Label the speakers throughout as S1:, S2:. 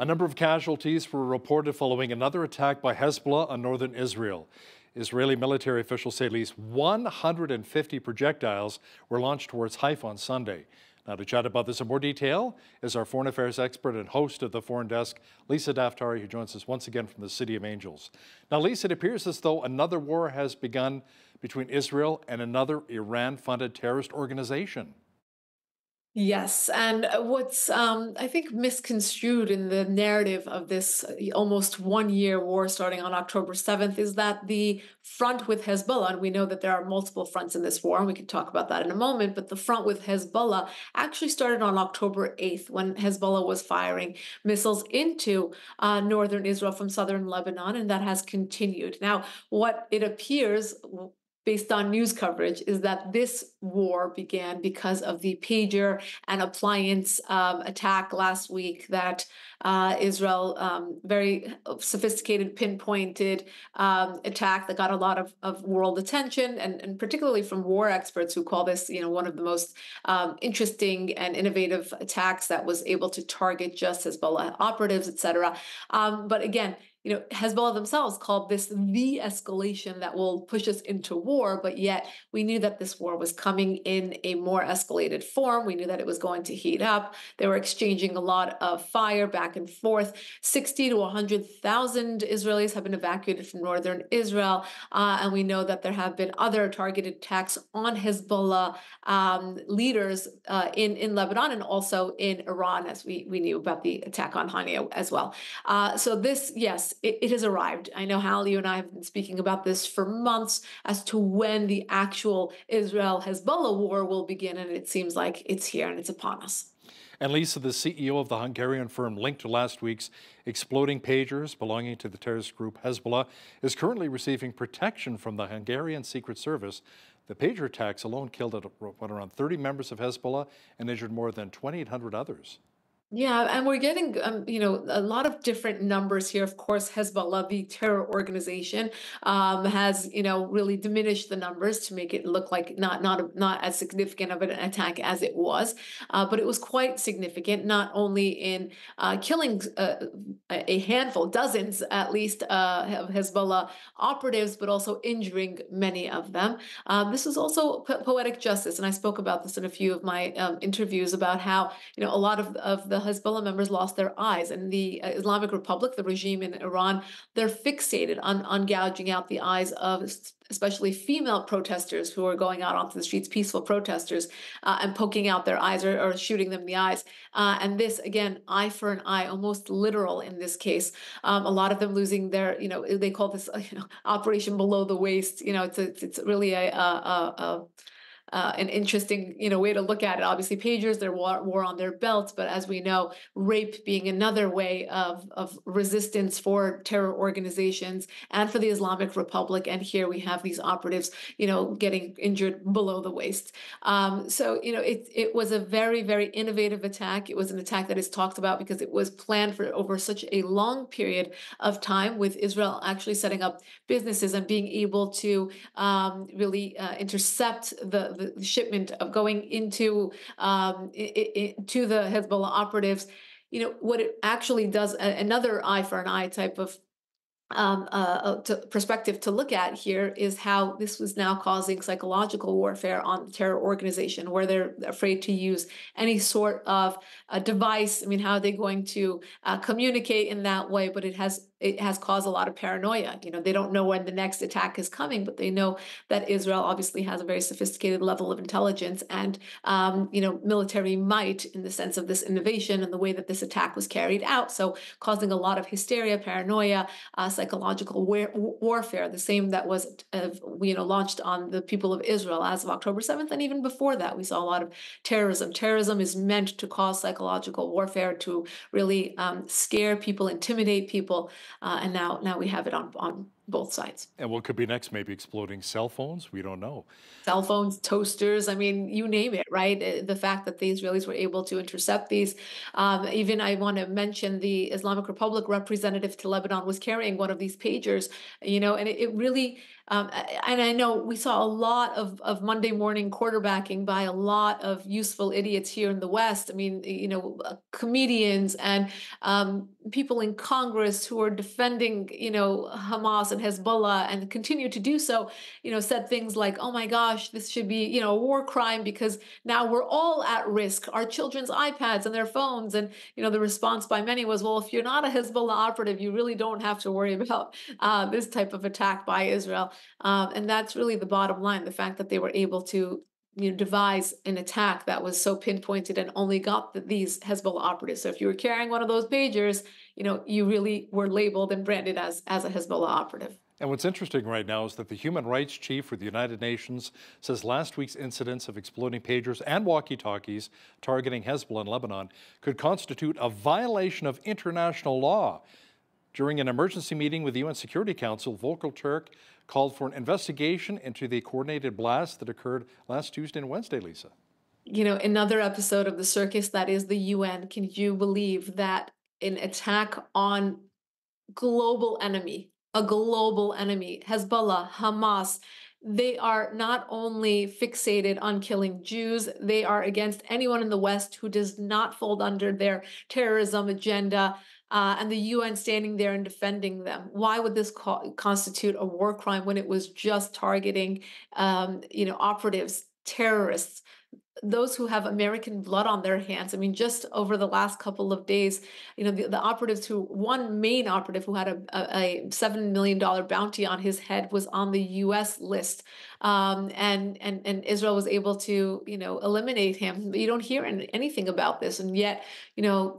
S1: A number of casualties were reported following another attack by Hezbollah on northern Israel. Israeli military officials say at least 150 projectiles were launched towards Haifa on Sunday. Now, to chat about this in more detail is our foreign affairs expert and host of the Foreign Desk, Lisa Daftari, who joins us once again from the City of Angels. Now, Lisa, it appears as though another war has begun between Israel and another Iran-funded terrorist organization.
S2: Yes, and what's I think misconstrued in the narrative of this almost 1 year war starting on October 7th is that the front with Hezbollah, and we know that there are multiple fronts in this war, and we can talk about that in a moment, but the front with Hezbollah actually started on October 8th when Hezbollah was firing missiles into northern Israel from southern Lebanon, and that has continued. Now, what it appears based on news coverage, is that this war began because of the pager and appliance attack last week that Israel, very sophisticated, pinpointed attack that got a lot of world attention, and particularly from war experts who call this, one of the most interesting and innovative attacks that was able to target just Hezbollah operatives, etc. But again, Hezbollah themselves called this the escalation that will push us into war, but yet we knew that this war was coming in a more escalated form. We knew that it was going to heat up. They were exchanging a lot of fire back and forth. 60 to 100,000 Israelis have been evacuated from northern Israel, and we know that there have been other targeted attacks on Hezbollah leaders in Lebanon and also in Iran, as we knew about the attack on Hania as well. So this, yes, it has arrived. I know, Hal, you and I have been speaking about this for months as to when the actual Israel-Hezbollah war will begin, and it seems like it's here and it's upon us.
S1: And Lisa, the CEO of the Hungarian firm linked to last week's exploding pagers belonging to the terrorist group Hezbollah, is currently receiving protection from the Hungarian Secret Service. The pager attacks alone killed around 30 members of Hezbollah and injured more than 2,800 others.
S2: Yeah, and we're getting, a lot of different numbers here. Of course, Hezbollah, the terror organization, has, really diminished the numbers to make it look like not as significant of an attack as it was. But it was quite significant, not only in killing a handful, dozens at least, of Hezbollah operatives, but also injuring many of them. This is also poetic justice, and I spoke about this in a few of my interviews about how, a lot of the Hezbollah members lost their eyes, and the Islamic Republic, the regime in Iran, they're fixated on gouging out the eyes of especially female protesters who are going out onto the streets, peaceful protesters, and poking out their eyes or shooting them in the eyes. And this, again, eye for an eye, almost literal in this case. A lot of them losing their, they call this, operation below the waist. It's really an interesting, way to look at it. Obviously, pagers, they're war on their belts, but as we know, rape being another way of resistance for terror organizations and for the Islamic Republic. And here we have these operatives, getting injured below the waist. So, it was a very, very innovative attack. It was an attack that is talked about because it was planned for over such a long period of time, with Israel actually setting up businesses and being able to really intercept the shipment of going into to the Hezbollah operatives. What it actually does, another eye for an eye type of perspective to look at here, is how this was now causing psychological warfare on the terror organization, where they're afraid to use any sort of device. I mean, how are they going to communicate in that way? But it has caused a lot of paranoia. They don't know when the next attack is coming, but they know that Israel obviously has a very sophisticated level of intelligence and, military might in the sense of this innovation and the way that this attack was carried out. So causing a lot of hysteria, paranoia, psychological warfare, the same that was, launched on the people of Israel as of October 7th. And even before that, we saw a lot of terrorism. Terrorism is meant to cause psychological warfare, to really scare people, intimidate people. And now we have it on both sides.
S1: And what could be next? Maybe exploding cell phones? We don't know.
S2: Cell phones, toasters, I mean, you name it, right? The fact that the Israelis were able to intercept these. Even I want to mention the Islamic Republic representative to Lebanon was carrying one of these pagers, and it really, and I know we saw a lot of Monday morning quarterbacking by a lot of useful idiots here in the West. I mean, comedians and people in Congress who are defending, Hamas and Hezbollah and continue to do so, said things like, oh my gosh, this should be, a war crime because now we're all at risk, our children's iPads and their phones. And, the response by many was, well, if you're not a Hezbollah operative, you really don't have to worry about this type of attack by Israel. And that's really the bottom line, the fact that they were able to devise an attack that was so pinpointed and only got these Hezbollah operatives. So if you were carrying one of those pagers, you really were labeled and branded as a Hezbollah operative.
S1: And what's interesting right now is that the human rights chief for the United Nations says last week's incidents of exploding pagers and walkie-talkies targeting Hezbollah in Lebanon could constitute a violation of international law. During an emergency meeting with the UN Security Council, Volker Turk called for an investigation into the coordinated blast that occurred last Tuesday and Wednesday, Lisa.
S2: Another episode of the circus that is the UN. Can you believe that an attack on a global enemy, Hezbollah, Hamas, they are not only fixated on killing Jews, they are against anyone in the West who does not fold under their terrorism agenda, and the UN standing there and defending them. Why would this constitute a war crime when it was just targeting, operatives, terrorists, those who have American blood on their hands? I mean, just over the last couple of days, the operatives one main operative who had a $7 million bounty on his head was on the U.S. list. And Israel was able to, eliminate him. But you don't hear anything about this. And yet,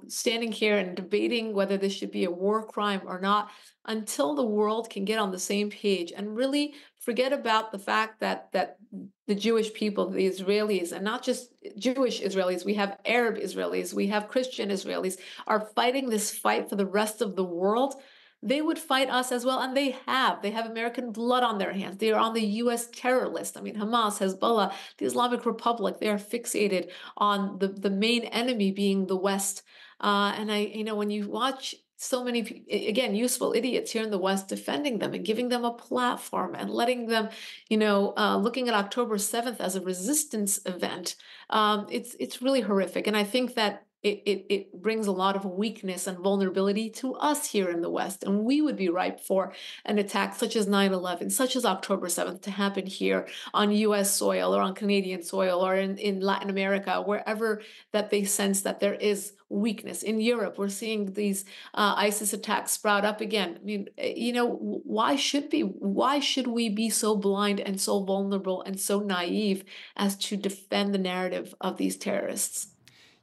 S2: standing here and debating whether this should be a war crime or not, until the world can get on the same page and really forget about the fact that the Jewish people, the Israelis, and not just Jewish Israelis, we have Arab Israelis, we have Christian Israelis, are fighting this fight for the rest of the world. They would fight us as well, and they have. They have American blood on their hands. They are on the U.S. terror list. I mean, Hamas, Hezbollah, the Islamic Republic, they are fixated on the main enemy being the West. And when you watch so many, again, useful idiots here in the West defending them and giving them a platform and letting them, looking at October 7th as a resistance event, it's really horrific. And I think that it brings a lot of weakness and vulnerability to us here in the West. And we would be ripe for an attack such as 9/11, such as October 7th to happen here on US soil or on Canadian soil or in Latin America, wherever that they sense that there is weakness. In Europe, we're seeing these ISIS attacks sprout up again. I mean, why should we be so blind and so vulnerable and so naive as to defend the narrative of these terrorists?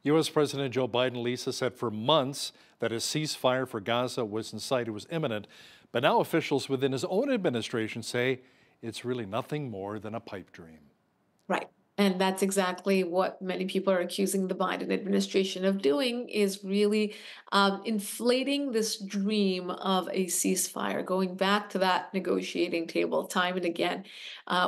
S1: U.S. President Joe Biden, Lisa, said for months that a ceasefire for Gaza was in sight, it was imminent. But now officials within his own administration say it's really nothing more than a pipe dream.
S2: Right. And that's exactly what many people are accusing the Biden administration of doing, is really inflating this dream of a ceasefire, going back to that negotiating table time and again,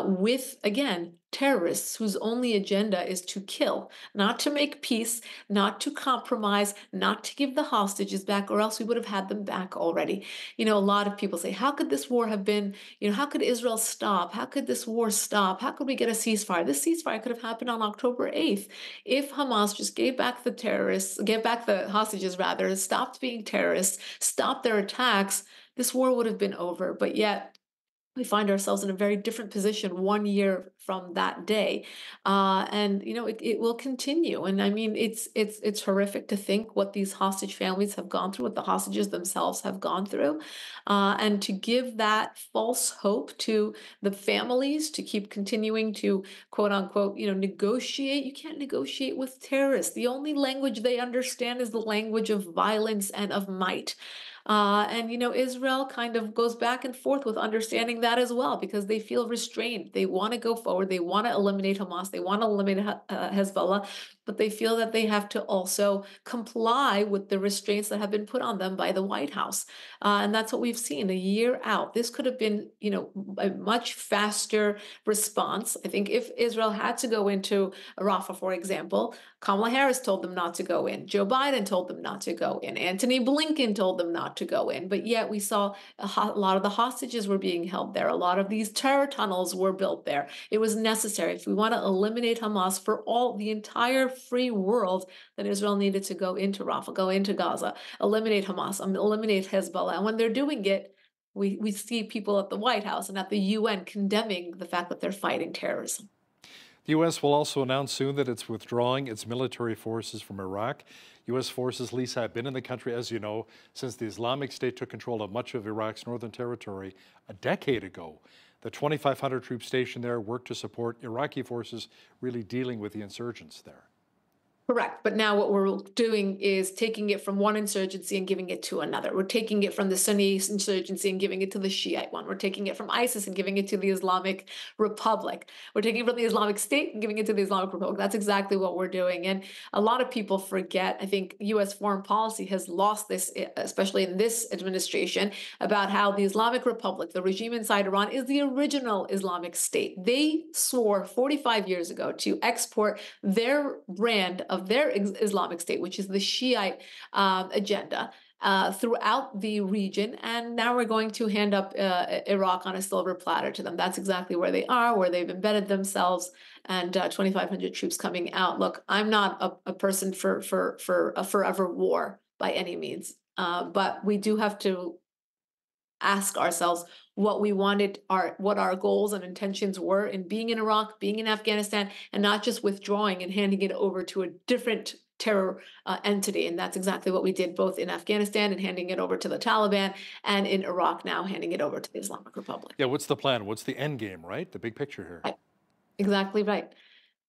S2: with, again, terrorists whose only agenda is to kill, not to make peace, not to compromise, not to give the hostages back, or else we would have had them back already. A lot of people say, how could this war have been, how could Israel stop? How could this war stop? How could we get a ceasefire? This ceasefire could have happened on October 8th. If Hamas just gave back the hostages rather, stopped being terrorists, stopped their attacks, this war would have been over. But yet, we find ourselves in a very different position 1 year from that day, and it will continue. And I mean, it's horrific to think what these hostage families have gone through, what the hostages themselves have gone through, and to give that false hope to the families to keep continuing to quote unquote negotiate. You can't negotiate with terrorists. The only language they understand is the language of violence and of might. And Israel kind of goes back and forth with understanding that as well, because they feel restrained. They want to go forward. They want to eliminate Hamas. They want to eliminate Hezbollah. but they feel that they have to also comply with the restraints that have been put on them by the White House. And that's what we've seen a year out. This could have been, a much faster response. I think if Israel had to go into Rafah, for example, Kamala Harris told them not to go in. Joe Biden told them not to go in. Antony Blinken told them not to go in. But yet we saw a lot of the hostages were being held there. A lot of these terror tunnels were built there. It was necessary. If we want to eliminate Hamas for the entire free world, then Israel needed to go into Rafah, go into Gaza, eliminate Hamas, eliminate Hezbollah. And when they're doing it, we see people at the White House and at the UN condemning the fact that they're fighting terrorism.
S1: The U.S. will also announce soon that it's withdrawing its military forces from Iraq. U.S. forces, Lisa, have been in the country, as you know, since the Islamic State took control of much of Iraq's northern territory a decade ago. The 2,500 troops stationed there work to support Iraqi forces really dealing with the insurgents there.
S2: Correct. But now what we're doing is taking it from one insurgency and giving it to another. We're taking it from the Sunni insurgency and giving it to the Shiite one. We're taking it from ISIS and giving it to the Islamic Republic. We're taking it from the Islamic State and giving it to the Islamic Republic. That's exactly what we're doing. And a lot of people forget, I think U.S. foreign policy has lost this, especially in this administration, about how the Islamic Republic, the regime inside Iran, is the original Islamic State. They swore 45 years ago to export their brand of their Islamic State, which is the Shiite agenda, throughout the region. And now we're going to hand up Iraq on a silver platter to them. That's exactly where they are, where they've embedded themselves, and 2,500 troops coming out. Look, I'm not a person for a forever war by any means, but we do have to ask ourselves what we wanted, what our goals and intentions were in being in Iraq, being in Afghanistan, and not just withdrawing and handing it over to a different terror entity. And that's exactly what we did both in Afghanistan and handing it over to the Taliban, and in Iraq now handing it over to the Islamic Republic.
S1: Yeah, what's the plan? What's the end game, right? The big picture here.
S2: Right. Exactly right.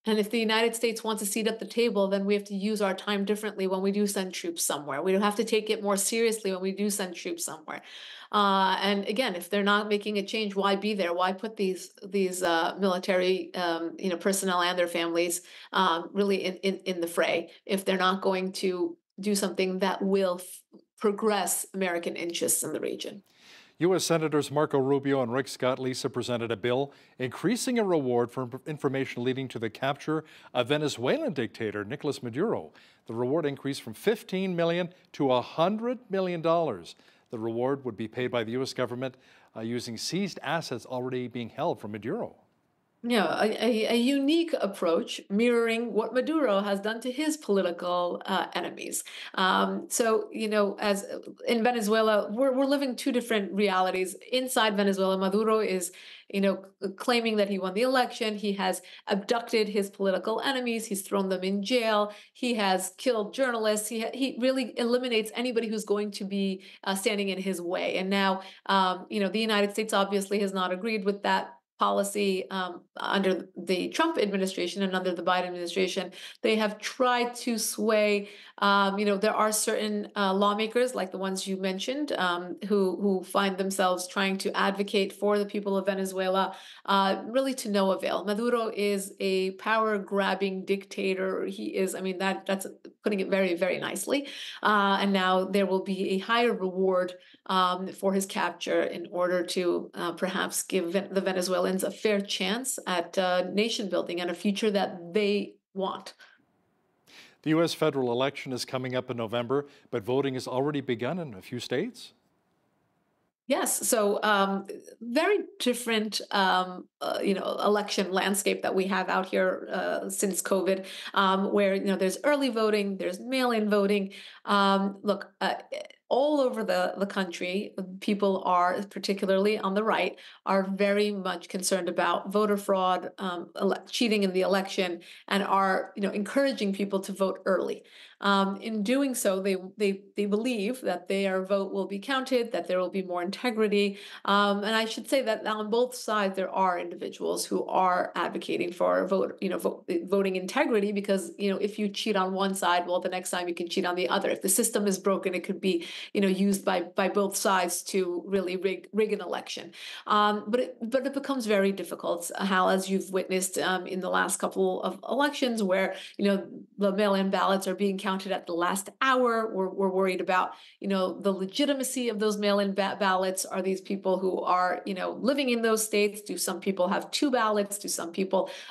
S2: And if the United States wants a seat at the table, then we have to use our time differently when we do send troops somewhere. We don't have to take it more seriously when we do send troops somewhere. And again, if they're not making a change, why be there? Why put these military personnel and their families really in the fray if they're not going to do something that will progress American interests in the region?
S1: U.S. Senators Marco Rubio and Rick Scott, Lisa, presented a bill increasing a reward for information leading to the capture of Venezuelan dictator Nicolas Maduro. The reward increased from $15 million to $100 million. The reward would be paid by the U.S. government using seized assets already being held from Maduro.
S2: Yeah, a unique approach mirroring what Maduro has done to his political enemies. As in Venezuela, we're living two different realities. Inside Venezuela, Maduro is, claiming that he won the election. He has abducted his political enemies. He's thrown them in jail. He has killed journalists. He really eliminates anybody who's going to be standing in his way. And now, the United States obviously has not agreed with that policy under the Trump administration and under the Biden administration. They have tried to sway. There are certain lawmakers, like the ones you mentioned, who find themselves trying to advocate for the people of Venezuela, really to no avail. Maduro is a power-grabbing dictator. He is. That's putting it very, very nicely. And now there will be a higher reward for his capture in order to perhaps give the Venezuelans a fair chance at nation building and a future that they want.
S1: The U.S. federal election is coming up in November, but voting has already begun in a few states.
S2: Yes, so very different, election landscape that we have out here since COVID, where there's early voting, there's mail-in voting. All over the country, people are, particularly on the right, are very much concerned about voter fraud, cheating in the election, and are encouraging people to vote early. In doing so, they believe that their vote will be counted, that there will be more integrity. And I should say that on both sides there are individuals who are advocating for voting integrity, because if you cheat on one side, well, the next time you can cheat on the other. If the system is broken, it could be used by both sides to really rig an election. But it becomes very difficult, Hal, as you've witnessed in the last couple of elections, where the mail-in ballots are being counted at the last hour. We're worried about the legitimacy of those mail-in ballots. Are these people who are living in those states? Do some people have two ballots?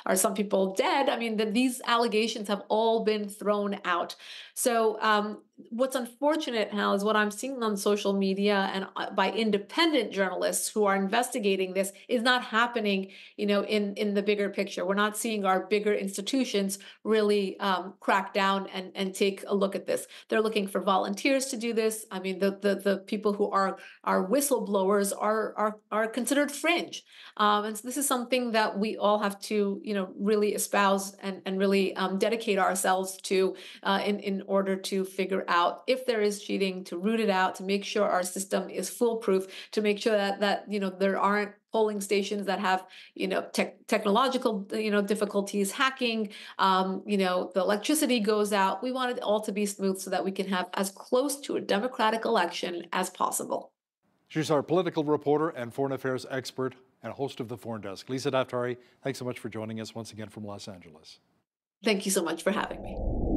S2: Are some people dead? I mean, these allegations have all been thrown out. So what's unfortunate, Hal, is what I'm seeing on social media and by independent journalists who are investigating this is not happening, in the bigger picture. We're not seeing our bigger institutions really crack down and take a look at this. They're looking for volunteers to do this. I mean, the people who are whistleblowers are considered fringe. And so this is something that we all have to, really espouse and really dedicate ourselves to in order to figure out if there is cheating, to root it out, to make sure our system is foolproof, to make sure that there aren't polling stations that have technological difficulties, hacking, the electricity goes out. We want it all to be smooth so that we can have as close to a democratic election as possible.
S1: She's our political reporter and foreign affairs expert and host of the Foreign Desk. Lisa Daftari, thanks so much for joining us once again from Los Angeles.
S2: Thank you so much for having me.